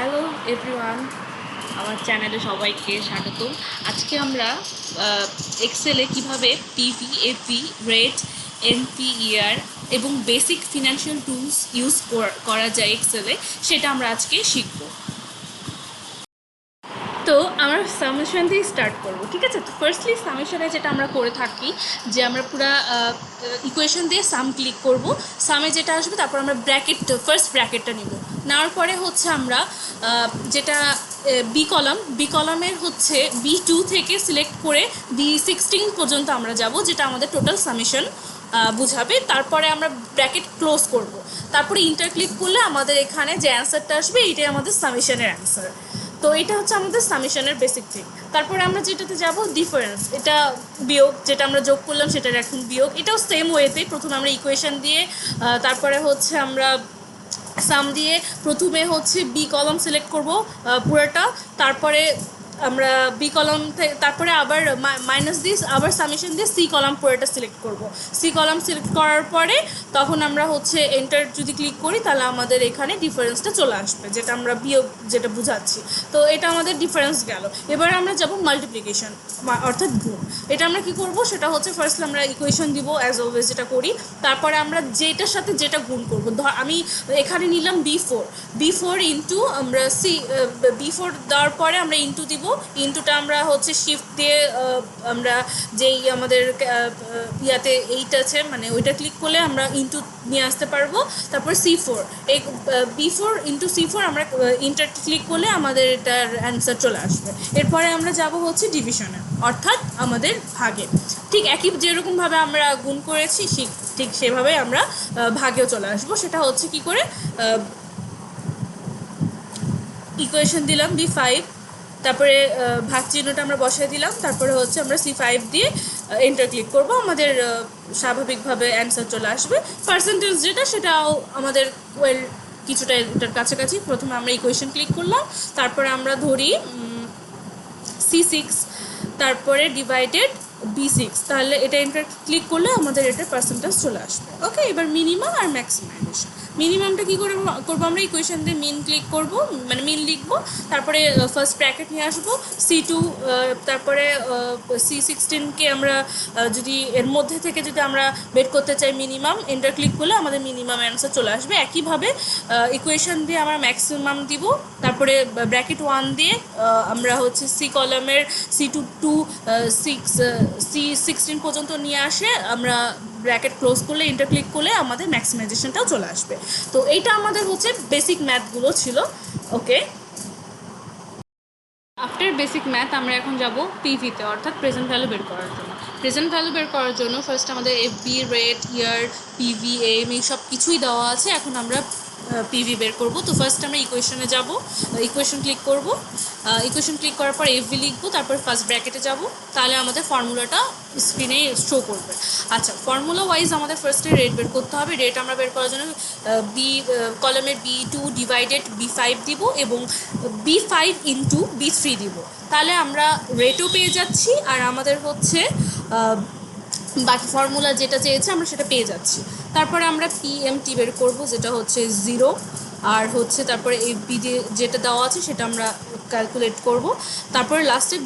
Hello everyone, আমার চ্যানেলে সবাইকে স্বাগতম। আজকে আমরা এক্সেলে কিভাবে পিভি, এপি, রেট, এনপিইআর এবং বেসিক ফিনান্সিয়াল টুলস ইউজ করা যায় এক্সেলে, সেটা আমরা আজকে শিখব। তো আমরা সামেশন দিয়ে স্টার্ট করব, ঠিক আছে? তো ফার্স্টলি সামেশনে যেটা আমরা করে থাকি যে আমরা পুরা ইকুয়েশন দিয়ে সাম ক্লিক করব, সামে যেটা আসবে তারপর আমরা ফার্স্ট ব্র্যাকেটটা নিব। নেওয়ার পরে হচ্ছে আমরা যেটা বি কলামের হচ্ছে B2 থেকে সিলেক্ট করে B16 পর্যন্ত আমরা যাব, যেটা আমাদের টোটাল সামেশন বুঝাবে। তারপরে আমরা ব্র্যাকেট ক্লোজ করব, তারপরে ইন্টার ক্লিক করলে আমাদের এখানে যে অ্যান্সারটা আসবে এটাই আমাদের সামেশনের অ্যান্সার। তো এটা হচ্ছে আমাদের সামেশনের বেসিক থিং। তারপরে আমরা যেটাতে যাব ডিফারেন্স, এটা বিয়োগ, যেটা আমরা যোগ করলাম সেটার এখন বিয়োগ। এটাও সেম ওয়েতে প্রথমে আমরা ইকুয়েশন দিয়ে তারপরে হচ্ছে আমরা সাম দিয়ে প্রথমে হচ্ছে বি কলাম সিলেক্ট করব পুরোটা, তারপরে আমরা বি কলাম তারপরে আবার মাইনাস দিয়ে আবার সামেশন দিয়ে সি কলাম পুরোটা সিলেক্ট করব। সি কলাম সিলেক্ট করার পরে তখন আমরা হচ্ছে এন্টার যদি ক্লিক করি তাহলে আমাদের এখানে ডিফারেন্সটা চলে আসবে, যেটা আমরা বিয়োগ যেটা বুঝাচ্ছি। তো এটা আমাদের ডিফারেন্স গেল। এবার আমরা যাব মাল্টিপ্লিকেশন অর্থাৎ গুণ। এটা আমরা কি করব সেটা হচ্ছে ফার্স্ট আমরা ইকুয়েশন দিব অ্যাজ অলওয়েজ যেটা করি, তারপরে আমরা যেটার সাথে যেটা গুণ করব। ধর আমি এখানে নিলাম বি ফোর ইন্টু আমরা বি4 দেওয়ার পরে আমরা ইন্টু দিব। ইন্টুটা আমরা হচ্ছে শিফট দিয়ে আমরা যেই আমাদের ইয়াতে এইট আছে মানে ওইটা ক্লিক করলে আমরা ইন্টু নিয়ে আসতে পারবো। তারপর C4, এই B4 ইন্টু C4 আমরা ইন্টার ক্লিক করলে আমাদের এটার অ্যান্সার চলে আসবে। এরপরে আমরা যাব হচ্ছে ডিভিশনে অর্থাৎ আমাদের ভাগে। ঠিক একই যেরকমভাবে আমরা গুণ করেছি ঠিক সেভাবে আমরা ভাগেও চলে আসবো। সেটা হচ্ছে কি করে, ইকুয়েশন দিলাম B5, তারপরে ভাগ চিহ্নটা আমরা বসাই দিলাম, তারপরে হচ্ছে আমরা C5 দিয়ে এন্টার ক্লিক করব, আমাদের স্বাভাবিকভাবে অ্যান্সার চলে আসবে। পার্সেন্টেজ যেটা সেটাও আমাদের কিছুটা এটার কাছাকাছি। প্রথমে আমরা ইকুয়েশন ক্লিক করলাম, তারপরে আমরা ধরি C6, তারপরে ডিভাইডেড B6, তাহলে এটা এন্টার ক্লিক করলে আমাদের এটার পার্সেন্টেজ চলে আসবে। ওকে, এবার মিনিমাম আর ম্যাক্সিমাইজেশন। মিনিমামটা কী করে করবো, আমরা ইকুয়েশন দিয়ে মিন ক্লিক করব, মানে মিন লিখবো, তারপরে ফার্স্ট ব্র্যাকেট নিয়ে আসবো C2, তারপরে C16কে আমরা যদি এর মধ্যে থেকে যদি আমরা বের করতে চাই মিনিমাম, এন্টার ক্লিক করলে আমাদের মিনিমাম অ্যান্সার চলে আসবে। একইভাবে ইকুয়েশন দিয়ে আমরা ম্যাক্সিমাম দিব, তারপরে ব্র্যাকেট 1 দিয়ে আমরা হচ্ছে সি কলামের C2 C16 পর্যন্ত নিয়ে আসে আমরা ব্র্যাকেট ক্লোজ করলে এন্টার ক্লিক করলে আমাদের ম্যাক্সিমাইজেশনটাও চলে আসবে। তো এইটা আমাদের হচ্ছে বেসিক ম্যাথগুলো ছিল। ওকে, আফটার বেসিক ম্যাথ আমরা এখন যাব পিভিতে অর্থাৎ প্রেজেন্ট ভ্যালু বের করার জন্য। প্রেজেন্ট ভ্যালু বের করার জন্য ফার্স্ট আমাদের এফবি, রেট, ইয়ার, পিভি, এম এই সব কিছুই দেওয়া আছে। এখন আমরা পিভি বের করব। তো ফার্স্ট আমরা ইকুয়েশনে যাব, ইকুয়েশন ক্লিক করব, ইকুয়েশন ক্লিক করার পর এফবি লিখবো, তারপর ফার্স্ট ব্র্যাকেটে যাব, তাহলে আমাদের ফর্মুলাটা স্ক্রিনে শো করবে। আচ্ছা, ফর্মুলা ওয়াইজ আমাদের ফার্স্টে রেট বের করতে হবে। রেট আমরা বের করার জন্য কলামের B2 ডিভাইডেড B5 দিব এবং B5 ইন্টু B3 দিব, তাহলে আমরা রেটও পেয়ে যাচ্ছি আর আমাদের হচ্ছে বাকি ফর্মুলা যেটা চেয়েছে আমরা সেটা পেয়ে যাচ্ছি। তারপরে আমরা পিএমটি বের করব, যেটা হচ্ছে 0, আর হচ্ছে তারপরে এফবি যেটা দেওয়া আছে সেটা আমরা ক্যালকুলেট করব। তারপরে লাস্টে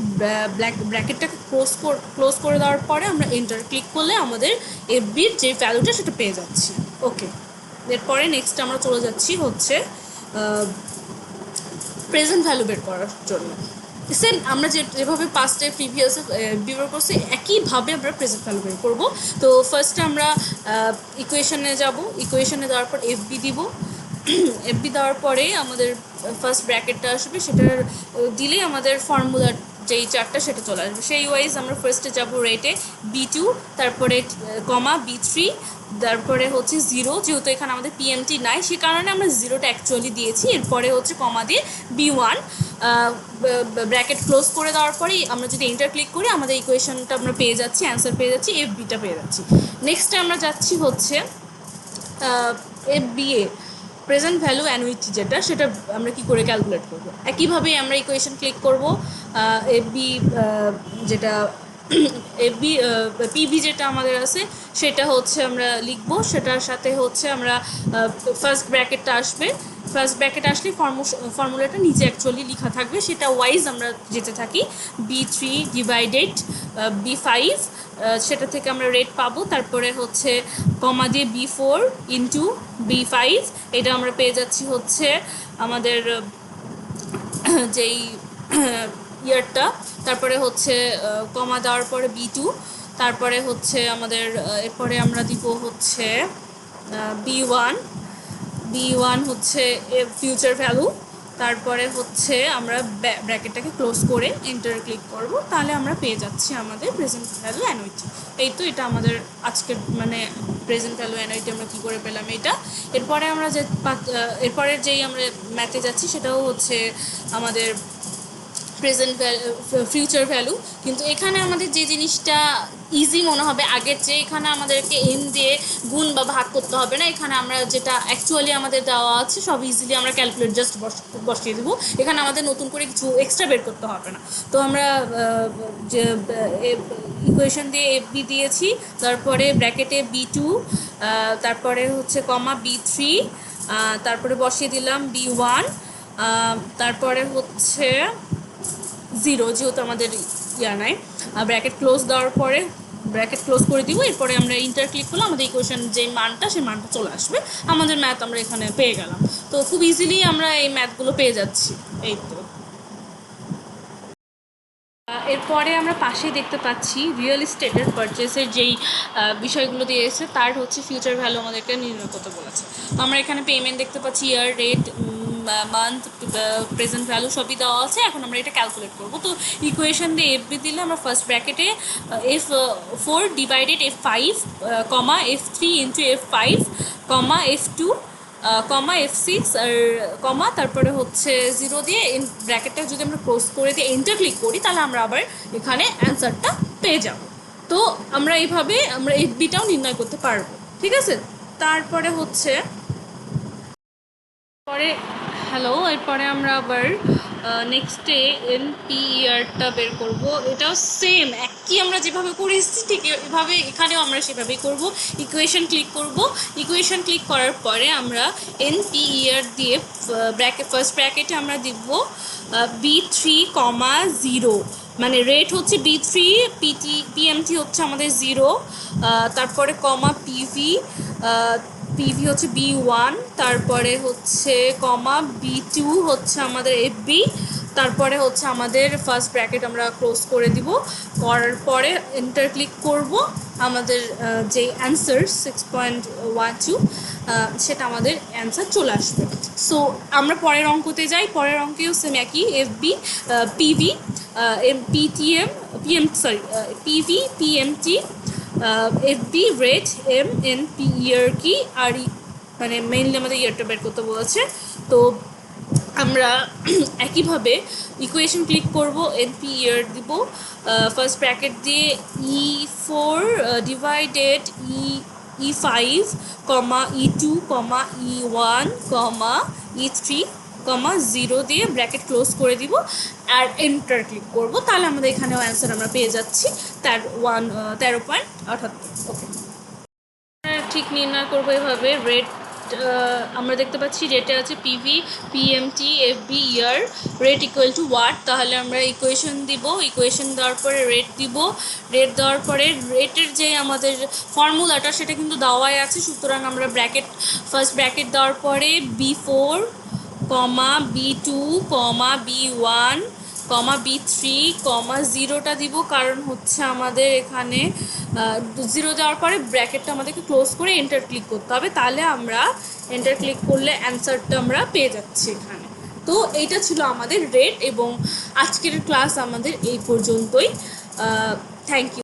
ব্র্যাকেটটাকে ক্লোজ করে দেওয়ার পরে আমরা এন্টার ক্লিক করলে আমাদের এফবির যে ভ্যালুটা সেটা পেয়ে যাচ্ছি। ওকে, এরপরে নেক্সট আমরা চলে যাচ্ছি হচ্ছে প্রেজেন্ট ভ্যালু বের করার জন্য। সেম আমরা যেভাবে পাস্টে প্রিভিয়াসে বের করছি একইভাবে আমরা প্রেজেন্ট ভ্যালু বের করবো। তো ফার্স্টে আমরা ইকুয়েশনে যাব, ইকুয়েশনে দেওয়ার পর এফবি দিব, এফবি দেওয়ার পরে আমাদের ফার্স্ট ব্র্যাকেটটা আসবে, সেটার দিলেই আমাদের ফর্মুলার যেই চারটা সেটা চলে আসবে। সেই ওয়াইজ আমরা ফার্স্টে যাব রেটে B2, তারপরে কমা B3, তারপরে হচ্ছে 0, যেহেতু এখানে আমাদের পিএমটি নাই সে কারণে আমরা 0টা অ্যাকচুয়ালি দিয়েছি। এরপরে হচ্ছে কমা দিয়ে B1, ব্র্যাকেট ক্লোজ করে দেওয়ার পরেই আমরা যদি এন্টার ক্লিক করি আমাদের ইকুয়েশনটা আমরা পেয়ে যাচ্ছি, অ্যান্সার পেয়ে যাচ্ছি, এফবিটা পেয়ে যাচ্ছি। নেক্সটে আমরা যাচ্ছি হচ্ছে এফবিএ, প্রেজেন্ট ভ্যালু অ্যানুইটি যেটা, সেটা আমরা কি করে ক্যালকুলেট করব। একইভাবে আমরা ইকুয়েশন ক্লিক করব, এফবি যেটা এফবি পিভি যেটা আমাদের আছে সেটা হচ্ছে আমরা লিখবো, সেটার সাথে হচ্ছে আমরা ফার্স্ট ব্র্যাকেটটা আসবে, ফার্স্ট ব্র্যাকেট আসলে ফর্মুলাটা নিচে অ্যাকচুয়ালি লেখা থাকবে, সেটা ওয়াইজ আমরা যেতে থাকি। B3 ডিভাইডেড B5, সেটা থেকে আমরা রেট পাবো, তারপরে হচ্ছে কমা দিয়ে B4 ইন্টু B5, এটা আমরা পেয়ে যাচ্ছি হচ্ছে আমাদের যেই ইয়ারটা, তারপরে হচ্ছে কমা দেওয়ার পরে B2, তারপরে হচ্ছে আমাদের এরপরে আমরা দিব হচ্ছে B1, B1 হচ্ছে ফিউচার ভ্যালু, তারপরে হচ্ছে আমরা ব্র্যাকেটটাকে ক্লোজ করে এন্টার ক্লিক করব, তাহলে আমরা পেয়ে যাচ্ছি আমাদের প্রেজেন্ট ভ্যালু অ্যানুইটি। এই তো এটা আমাদের আজকের মানে প্রেজেন্ট ভ্যালু অ্যানুইটি আমরা কী করে পেলাম এটা। এরপরে আমরা যে এরপরে যেই আমরা ম্যাথে যাচ্ছি সেটাও হচ্ছে আমাদের প্রেজেন্ট ফিউচার ভ্যালু, কিন্তু এখানে আমাদের যে জিনিসটা ইজি মনে হবে আগের চেয়ে, এখানে আমাদেরকে এন দিয়ে গুণ বা ভাগ করতে হবে না, এখানে আমরা যেটা অ্যাকচুয়ালি আমাদের দেওয়া আছে সব ইজিলি আমরা ক্যালকুলেট জাস্ট বসিয়ে দেবো, এখানে আমাদের নতুন করে কিছু এক্সট্রা বের করতে হবে না। তো আমরা যে ইকুয়েশন দিয়ে এফবি দিয়েছি, তারপরে ব্র্যাকেটে B2, তারপরে হচ্ছে কমা B3, তারপরে বসিয়ে দিলাম B1, তারপরে হচ্ছে 0, যেহেতু আমাদের ইয়া নাই, ব্র্যাকেট ক্লোজ দেওয়ার পরে ব্র্যাকেট ক্লোজ করে দিব, এরপরে আমরা ইন্টার ক্লিক করলে আমাদের ইকুয়েশন যে মানটা সেই মানটা চলে আসবে, আমাদের ম্যাথ আমরা এখানে পেয়ে গেলাম। তো খুব ইজিলি আমরা এই ম্যাথগুলো পেয়ে যাচ্ছি। এই তো এরপরে আমরা পাশেই দেখতে পাচ্ছি রিয়েল এস্টেটের পারচেসের যেই বিষয়গুলো দিয়েছে তার হচ্ছে ফিউচার ভ্যালু আমাদেরকে নির্ণয় করতে বলেছে। তো আমরা এখানে পেমেন্ট দেখতে পাচ্ছি, ইয়ার, রেট, মান্থ, প্রেজেন্ট ভ্যালু সবই দেওয়া আছে। এখন আমরা এটা ক্যালকুলেট করবো। তো ইকুয়েশন দিয়ে এফবি দিলে আমরা ফার্স্ট ব্র্যাকেটে F4 ডিভাইডেড F5, কমা F3 ইন্টু F5, কমা F2, কমা F6 আর কমা, তারপরে হচ্ছে 0 দিয়ে ব্র্যাকেটটা যদি আমরা ক্লোজ করে দিয়ে এন্টার ক্লিক করি তাহলে আমরা আবার এখানে অ্যান্সারটা পেয়ে যাব। তো আমরা এইভাবে আমরা এফবিটাও নির্ণয় করতে পারবো, ঠিক আছে। তারপরে হচ্ছে পরে এরপরে আমরা আবার নেক্সটে এনপিইআরটা বের করব। এটাও সেম একই আমরা যেভাবে করে এসেছি ঠিক এভাবে এখানেও আমরা সেভাবেই করব। ইকুয়েশন ক্লিক করব, ইকুয়েশন ক্লিক করার পরে আমরা এনপিইআর দিয়ে ফার্স্ট ব্র্যাকেটে আমরা দিব B3, 0, মানে রেট হচ্ছে B3, পিএমটি হচ্ছে আমাদের 0, তারপরে কমা পিভি হচ্ছে B1, তারপরে হচ্ছে কমা B2 হচ্ছে আমাদের এফবি, তারপরে হচ্ছে আমাদের ফার্স্ট ব্র্যাকেট আমরা ক্লোজ করে দিব, করার পরে এন্টার ক্লিক করব, আমাদের যে অ্যান্সার 6.12 সেটা আমাদের অ্যান্সার চলে আসবে। সো আমরা পরের অঙ্কতে যাই। পরের অঙ্কেও সেম একই, FV, PV, PV, PMT, FV, rate, NPER কি আর মানে মেইনলি আমাদের ইয়ারটা বের করতে বলেছে। তো আমরা একইভাবে ইকুয়েশন ক্লিক করব, এনপি ইয়ার দিব, ফার্স্ট ব্র্যাকেট দিয়ে E4 ডিভাইডেড E5, কমা E2, কমা E1, কমা E3, কমা 0 দিয়ে ব্র্যাকেট ক্লোজ করে দিব আর এন্টার ক্লিক করব, তাহলে আমাদের এখানেও অ্যান্সার আমরা পেয়ে যাচ্ছি 13.78। ওকে, ঠিক নির্ণয় করবো এভাবে। রেট আমরা দেখতে পাচ্ছি রেটে আছে PV, PMT, FB, year, rate equal to what, তাহলে আমরা ইকুয়েশন দিব, ইকুয়েশন দেওয়ার পরে রেট দিব, রেট দেওয়ার পরে রেটের যে আমাদের ফর্মুলাটা সেটা কিন্তু দেওয়াই আছে, সুতরাং আমরা ফার্স্ট ব্র্যাকেট দেওয়ার পরে B4, কমা B2, কমা B1, কমা B3, কমা 0টা দিব, কারণ হচ্ছে আমাদের এখানে 0 দেওয়ার পরে ব্র্যাকেটটা আমাদেরকে ক্লোজ করে এন্টার ক্লিক করতে হবে, তাহলে আমরা এন্টার ক্লিক করলে অ্যান্সারটা আমরা পেয়ে যাচ্ছি এখানে। তো এইটা ছিল আমাদের রেট, এবং আজকের ক্লাস আমাদের এই পর্যন্তই। Thank you.